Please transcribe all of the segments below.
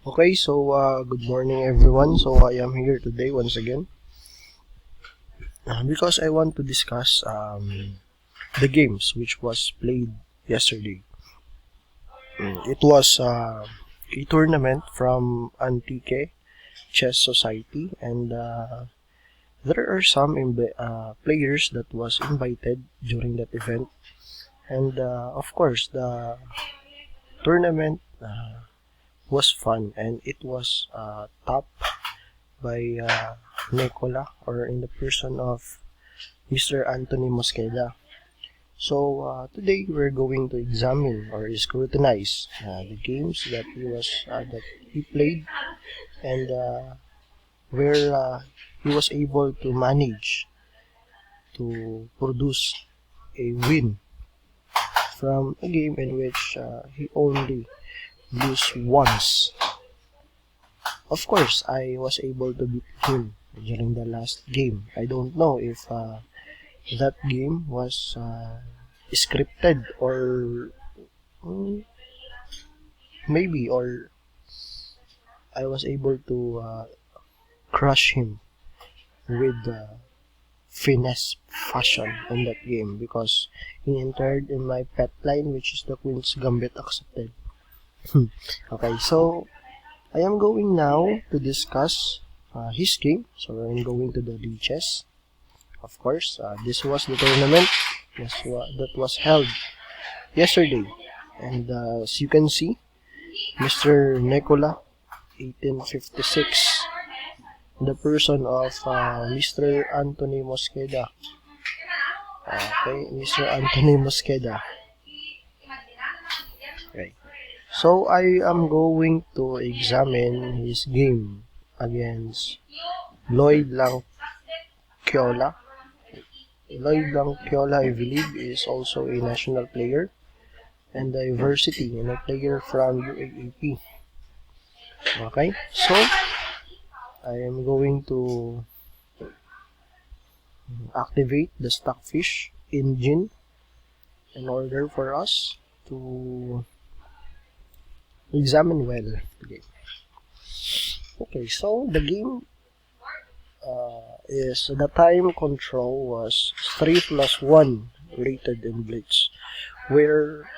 Okay, so good morning everyone. So I am here today once again because I want to discuss the games which was played yesterday. It was a tournament from Antique Chess Society, and there are some players that was invited during that event, and of course the tournament was fun, and it was topped by Nikola, or in the person of Mr. Anthony Mosqueda. So today we're going to examine or scrutinize the games that he played, and where he was able to manage to produce a win from a game in which he only lose once. Of course, I was able to beat him during the last game. I don't know if that game was scripted, or mm, maybe, or I was able to crush him with finesse fashion in that game because he entered in my pet line, which is the Queen's Gambit accepted. Okay, so I am going now to discuss his game. So we're going to the leeches. Of course, this was the tournament that was held yesterday, and as you can see, Mr. Nikola, 1856, the person of Mr. Anthony Mosqueda. Okay, Mr. Anthony Mosqueda. Okay. So I am going to examine his game against Lloyd Langkiola. Lloyd Langkiola, I believe, is also a national player and diversity, and a player from UAAP. Okay, so I am going to activate the Stockfish engine in order for us to examine well the game. Okay, so the game is the time control was 3+1 rated in Blitz, where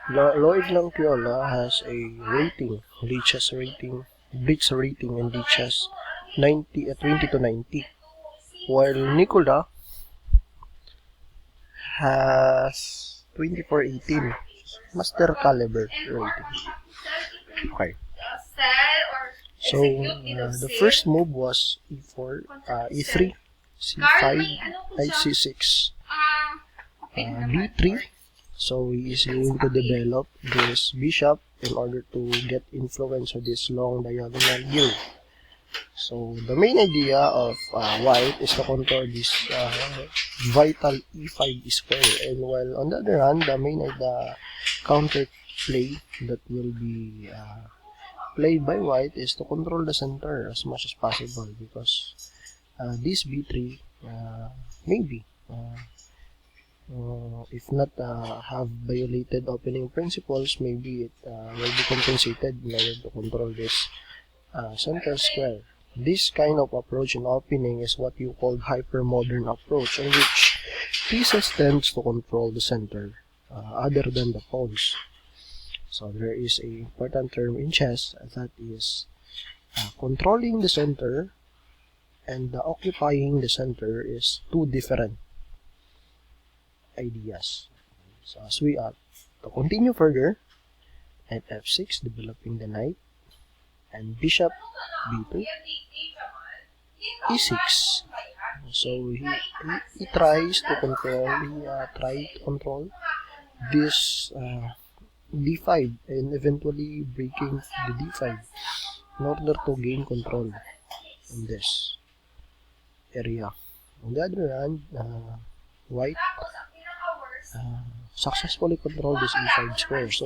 Lloyd Lampiola has a rating, Lichess rating, Blitz rating and Lichess 20 to 90, while Nikola has 2418 Master Caliber rating. Okay. So the first move was e4, e3, c5, knight c6, b3. So he is going to develop this bishop in order to get influence of this long diagonal here. So the main idea of white is to control this vital e5 square, and while on the other hand, the counter play that will be played by white is to control the center as much as possible, because this b3 maybe if not have violated opening principles, maybe it will be compensated in order to control this center square. This kind of approach in opening is what you call hyper-modern approach, in which pieces tends to control the center other than the pawns. So there is a important term in chess that is controlling the center and occupying the center is two different ideas. So as we to continue further, at f6, developing the knight, and bishop b2, e6. So he tries to control this d5 and eventually breaking the d5 in order to gain control in this area. On the other hand, white successfully controlled this e5 square. So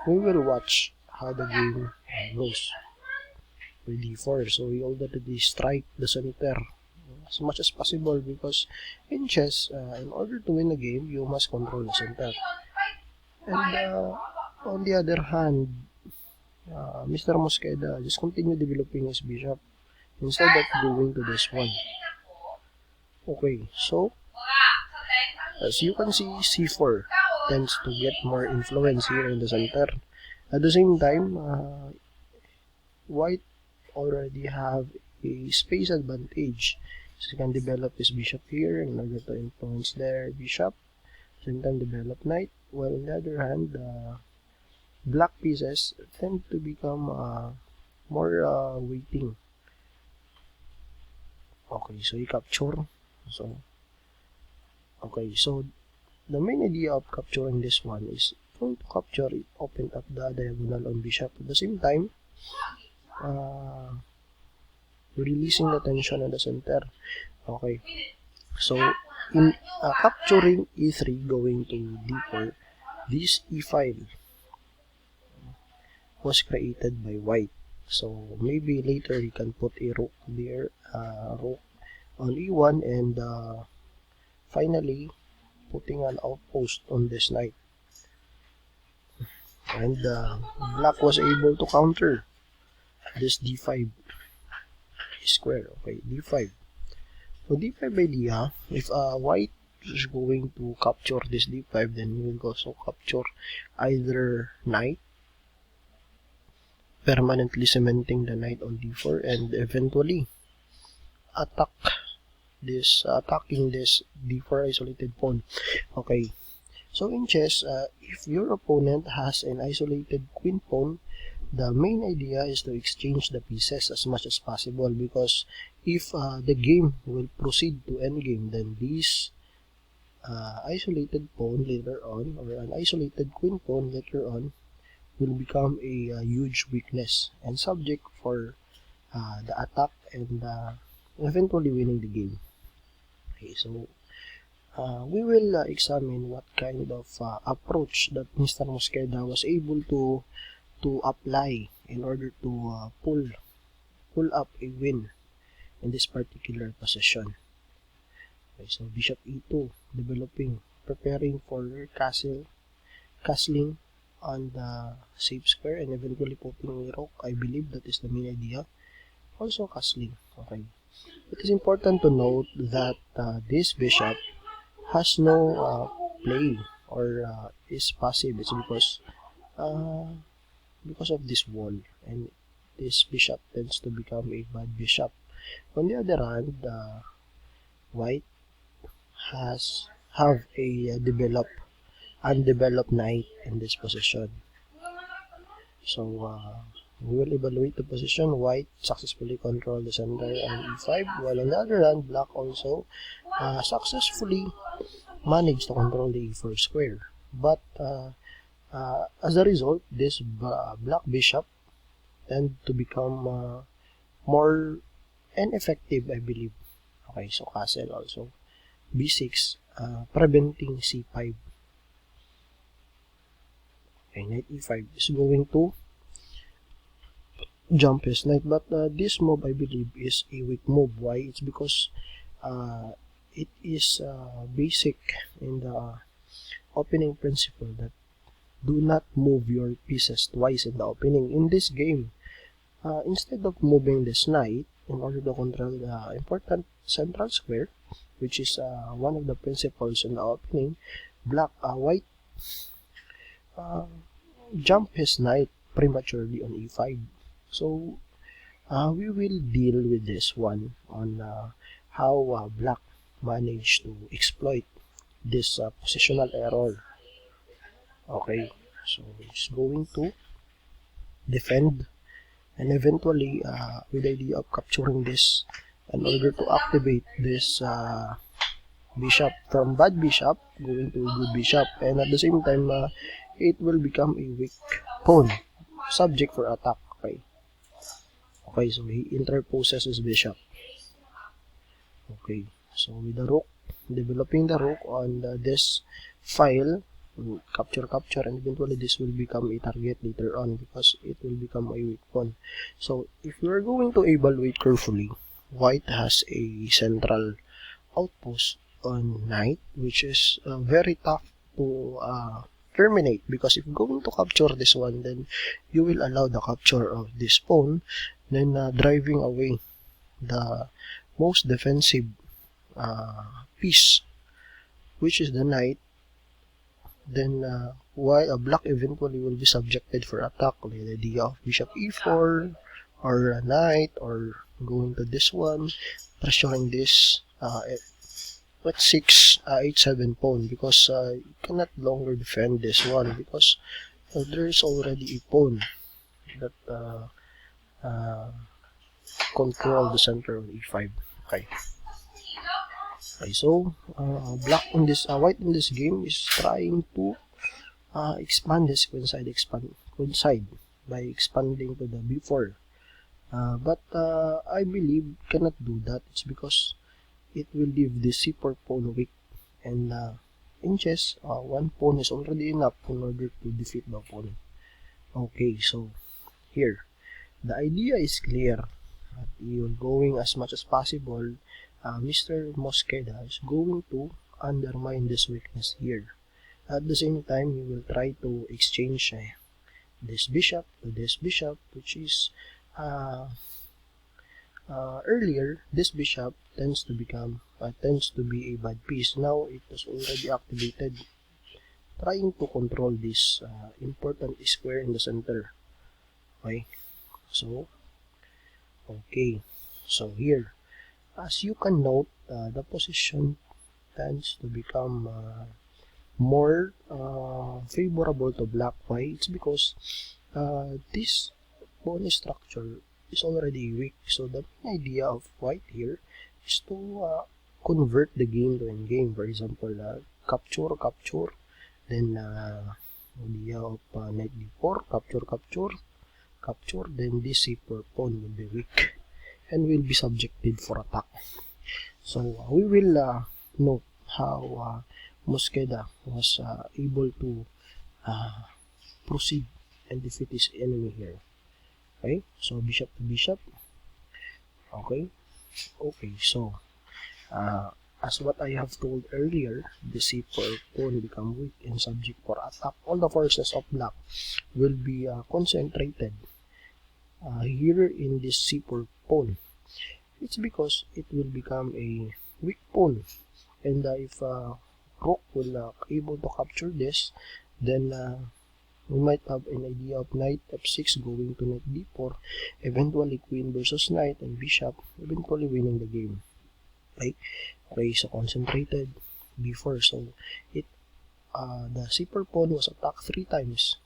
we will watch how the game goes with d4. So we already strike the center as much as possible, because in chess, in order to win a game, you must control the center. And on the other hand, Mr. Mosqueda just continue developing his bishop instead of going to this one. Okay, so as you can see, c4 tends to get more influence here in the center. At the same time, white already have a space advantage. So he can develop his bishop here in order to influence their bishop. Same time develop knight. While on the other hand, black pieces tend to become more waiting. Okay, so he capture. So the main idea of capturing this one is going to capture it, open up the diagonal on bishop. At the same time, releasing the tension on the center. Okay, so in capturing e3 going to d4, this e5 was created by white. So maybe later he can put a rook there, rook on e1, and finally putting an outpost on this knight. And black was able to counter this d5 square. Okay, d5. So d5 idea, if white is going to capture this d5, then he will also capture either knight, permanently cementing the knight on d4, and eventually attacking this d4 isolated pawn. Okay, so in chess, if your opponent has an isolated queen pawn, the main idea is to exchange the pieces as much as possible, because if the game will proceed to endgame, then this isolated pawn later on, or an isolated queen pawn later on, will become a huge weakness and subject for the attack and eventually winning the game. Okay, so we will examine what kind of approach that Mr. Mosqueda was able to apply in order to pull up a win in this particular position. Okay, so bishop e2, developing, preparing for castling on the safe square, and eventually putting a rook. I believe that is the main idea. Also castling. Okay. It is important to note that this bishop has no play, or is passive. It's because of this wall, and this bishop tends to become a bad bishop. On the other hand, white have a undeveloped knight in this position. So we will evaluate the position. White successfully controlled the center on e5, while on the other hand, black also successfully managed to control the e4 square. But as a result, this black bishop tend to become more ineffective, I believe. Okay, so castle also. b6, preventing c5. Okay, knight e5 is going to jump his knight, but this move, I believe, is a weak move. Why? It's because it is basic in the opening principle that do not move your pieces twice in the opening. In this game, instead of moving this knight in order to control the important central square, which is one of the principles in the opening, white jump his knight prematurely on e5. So we will deal with this one on how black managed to exploit this positional error. Okay, so he's going to defend, and eventually with the idea of capturing this in order to activate this bishop from bad bishop going to good bishop, and at the same time it will become a weak pawn subject for attack. Okay, so he interposes his bishop. Okay, so with the rook, developing the rook on this file, capture, and eventually this will become a target later on because it will become a weak pawn. So if we are going to evaluate carefully, white has a central outpost on knight, which is very tough to terminate, because if you're going to capture this one, then you will allow the capture of this pawn, then driving away the most defensive piece, which is the knight. Then while a black eventually will be subjected for attack, like the idea of bishop e4 or a knight, or going to this one, pressuring this h6 h7 pawn, because you cannot longer defend this one, because there is already a pawn that control the center of e5. Okay. Okay, so black in this white in this game is trying to expand this coincide by expanding to the b4, but I believe cannot do that. It's because it will leave the c4 pawn weak, and in chess one pawn is already enough in order to defeat the opponent. Okay, so here the idea is clear. You're going as much as possible. Mr. Mosqueda is going to undermine this weakness here. At the same time, he will try to exchange this bishop to this bishop, which is earlier this bishop tends to be a bad piece. Now it is already activated, trying to control this important square in the center. Okay, so here, as you can note, the position tends to become more favorable to black. Why? It's because this pawn structure is already weak. So the main idea of white here is to convert the game to endgame. For example, capture, then idea of knight d4, capture, then this c4 pawn will be weak and will be subjected for attack. So we will note how Mosqueda was able to proceed and defeat his enemy here. Okay, so bishop to bishop. Okay, so as what I have told earlier, the c4 pawn become weak and subject for attack. All the forces of black will be concentrated here in this c4 pawn. It's because it will become a weak pawn, and if rook will able to capture this, then we might have an idea of knight f6 going to knight d4, eventually queen versus knight and bishop, eventually winning the game. Okay, so concentrated b4. So it the c4 pawn was attacked 3 times,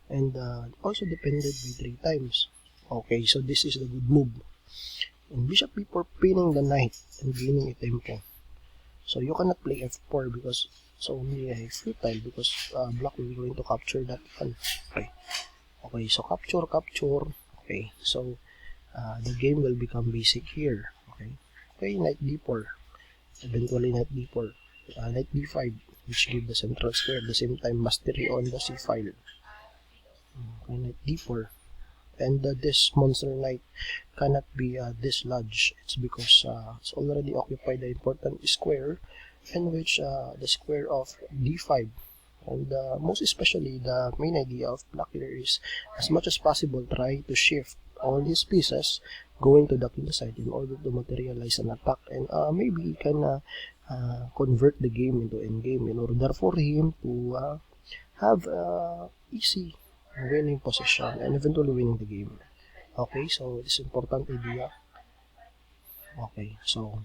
and also defended by 3 times. Okay, so this is the good move. And bishop b4 pinning the knight and gaining a tempo. So you cannot play f4 because it's only a futile, because black will be going to capture that one. Okay, so capture. Okay, so the game will become basic here. Okay, knight d4, eventually knight d4, knight d5, which give the central square, at the same time mastery on the c file. Okay, knight d4, and this monster knight cannot be dislodged. It's because it's already occupied the important square, in which the square of d5, and most especially the main idea of black here is, as much as possible, try to shift all his pieces going to the king side in order to materialize an attack, and maybe he can convert the game into endgame in order for him to have easy winning position and eventually winning the game. Okay, so this important idea. Okay, so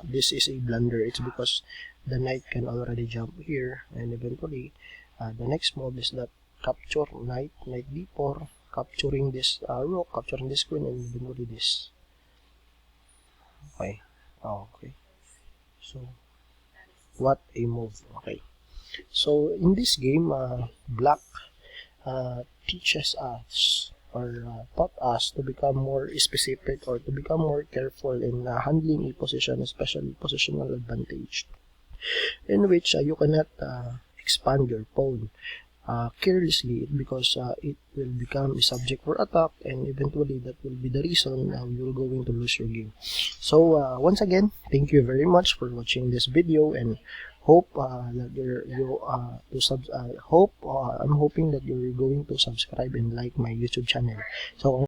this is a blunder. It's because the knight can already jump here, and eventually the next move is that capture knight d4, capturing this rook, capturing this queen, and eventually this. Okay, so what a move. Okay, so in this game, black teaches us, or taught us, to become more specific, or to become more careful in handling a position, especially positional advantage, in which you cannot expand your pawn carelessly, because it will become a subject for attack, and eventually that will be the reason you're going to lose your game. So once again, thank you very much for watching this video, and Hope that I'm hoping that you're going to subscribe and like my YouTube channel. So